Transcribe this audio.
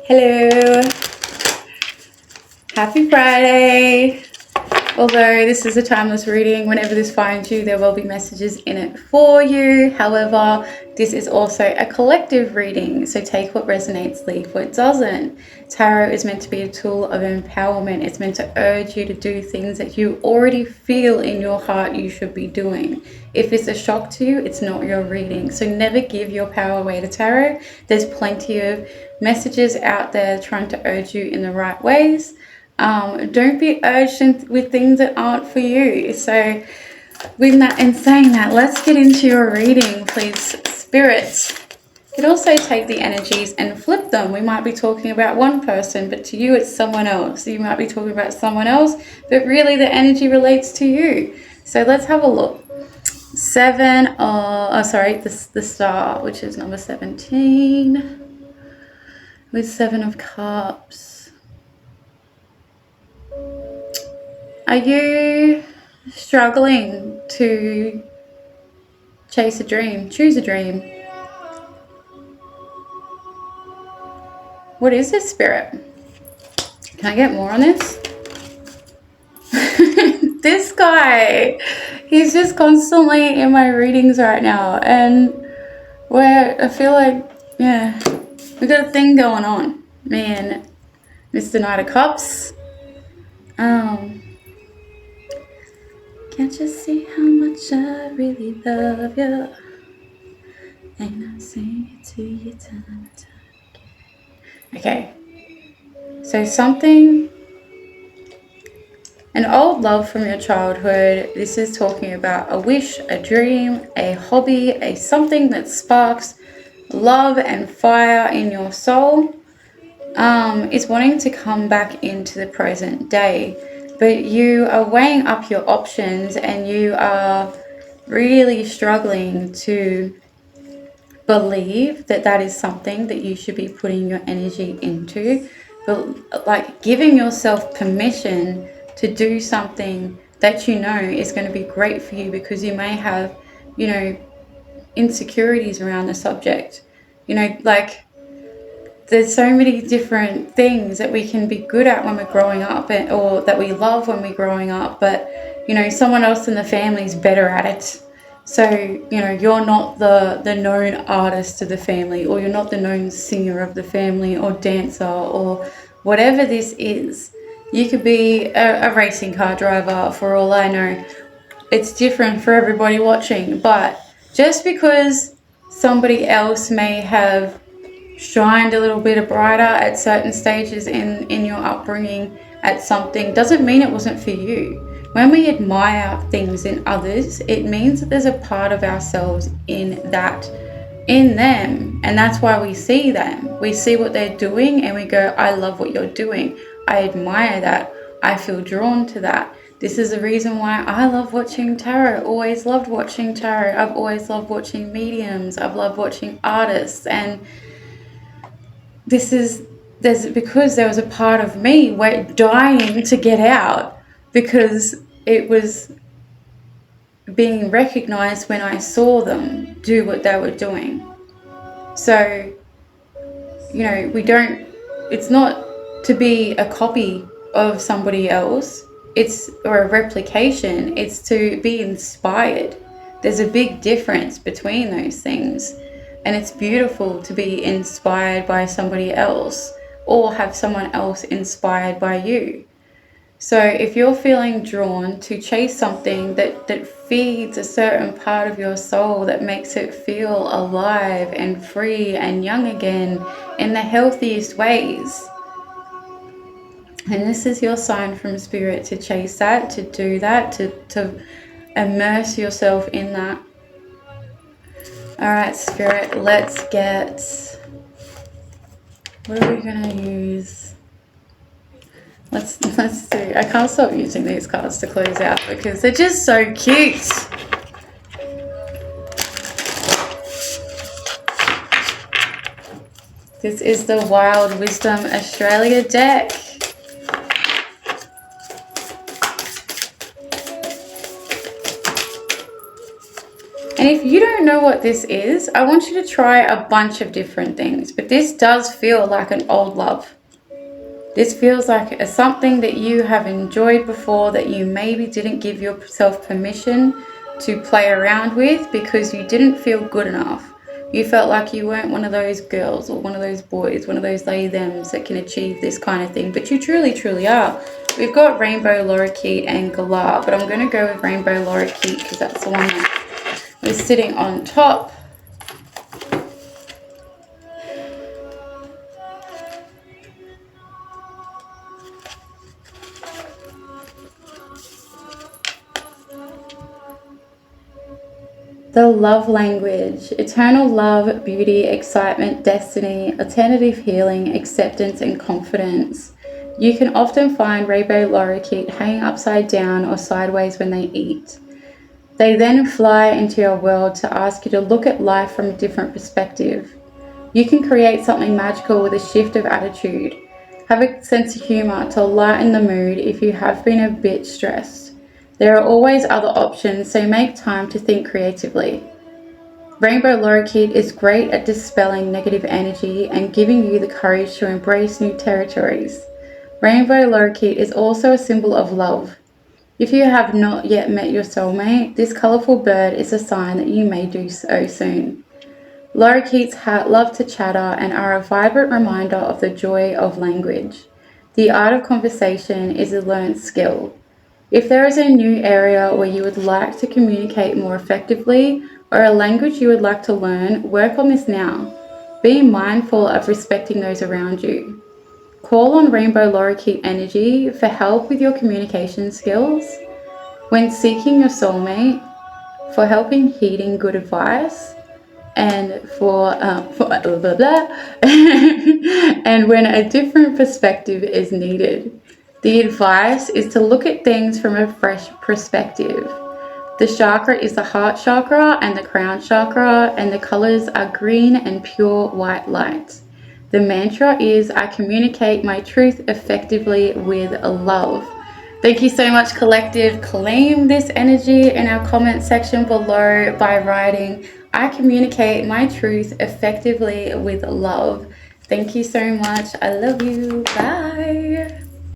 Hello, happy Friday. Although this is a timeless reading, whenever this finds you, there will be messages in it for you. However, this is also a collective reading, so take what resonates, leave what doesn't. Tarot is meant to be a tool of empowerment. It's meant to urge you to do things that you already feel in your heart you should be doing. If it's a shock to you, it's not your reading. So never give your power away to tarot. There's plenty of messages out there trying to urge you in the right ways. Don't be urged with things that aren't for you. So with that and saying that, let's get into your reading, please, Spirit. You could also take the energies and flip them. We might be talking about one person, but to you it's someone else. You might be talking about someone else, but really the energy relates to you. So let's have a look. The star, which is number 17, with 7 of Cups. Are you struggling to chase a dream, choose a dream? What is this, Spirit? Can I get more on this? This guy, he's just constantly in my readings right now, and where I feel like, yeah, we got a thing going on. Man, Mr. Knight of Cups. Can't you see how much I really love you? And I say it to you time and time again. Okay. So an old love from your childhood. This is talking about a wish, a dream, a hobby, a something that sparks love and fire in your soul. Is wanting to come back into the present day. But you are weighing up your options and you are really struggling to believe that that is something that you should be putting your energy into. But like giving yourself permission to do something that you know is going to be great for you, because you may have, insecurities around the subject. There's so many different things that we can be good at when we're growing up, or that we love when we're growing up, but someone else in the family is better at it. So you're not the known artist of the family, or you're not the known singer of the family, or dancer, or whatever this is. You could be a racing car driver, for all I know. It's different for everybody watching, but just because somebody else may have shined a little bit brighter at certain stages in your upbringing at something doesn't mean it wasn't for you. When we admire things in others, it means that there's a part of ourselves in them, and that's why we see them. We see what they're doing and we go, I love what you're doing, I admire that, I feel drawn to that. This is the reason why I love watching tarot. Always loved watching tarot. I've always loved watching mediums. I've loved watching artists, and because there was a part of me dying to get out, because it was being recognized when I saw them do what they were doing. So, it's not to be a copy of somebody else, or a replication, it's to be inspired. There's a big difference between those things. And it's beautiful to be inspired by somebody else, or have someone else inspired by you. So if you're feeling drawn to chase something that feeds a certain part of your soul, that makes it feel alive and free and young again in the healthiest ways, and this is your sign from Spirit to chase that, to do that, to immerse yourself in that. All right, Spirit, let's get, what are we going to use? Let's do, I can't stop using these cards to close out because they're just so cute. This is the Wild Wisdom Australia deck. And if you don't know what this is, I want you to try a bunch of different things. But this does feel like an old love. This feels like something that you have enjoyed before that you maybe didn't give yourself permission to play around with because you didn't feel good enough. You felt like you weren't one of those girls or one of those boys, one of those they-thems that can achieve this kind of thing. But you truly, truly are. We've got Rainbow Lorikeet and Galar, but I'm going to go with Rainbow Lorikeet because that's the one that was sitting on top. The love language: eternal love, beauty, excitement, destiny, alternative healing, acceptance, and confidence. You can often find rainbow lorikeet hanging upside down or sideways when they eat. They then fly into your world to ask you to look at life from a different perspective. You can create something magical with a shift of attitude. Have a sense of humor to lighten the mood if you have been a bit stressed. There are always other options, so make time to think creatively. Rainbow Lorikeet is great at dispelling negative energy and giving you the courage to embrace new territories. Rainbow Lorikeet is also a symbol of love. If you have not yet met your soulmate, this colourful bird is a sign that you may do so soon. Lorikeets love to chatter and are a vibrant reminder of the joy of language. The art of conversation is a learned skill. If there is a new area where you would like to communicate more effectively or a language you would like to learn, work on this now. Be mindful of respecting those around you. Call on Rainbow Lorikeet energy for help with your communication skills. When seeking your soulmate, for helping heeding good advice, and for blah, blah, blah. And when a different perspective is needed. The advice is to look at things from a fresh perspective. The chakra is the heart chakra and the crown chakra, and the colors are green and pure white light. The mantra is, I communicate my truth effectively with love. Thank you so much, collective. Claim this energy in our comment section below by writing, I communicate my truth effectively with love. Thank you so much. I love you. Bye.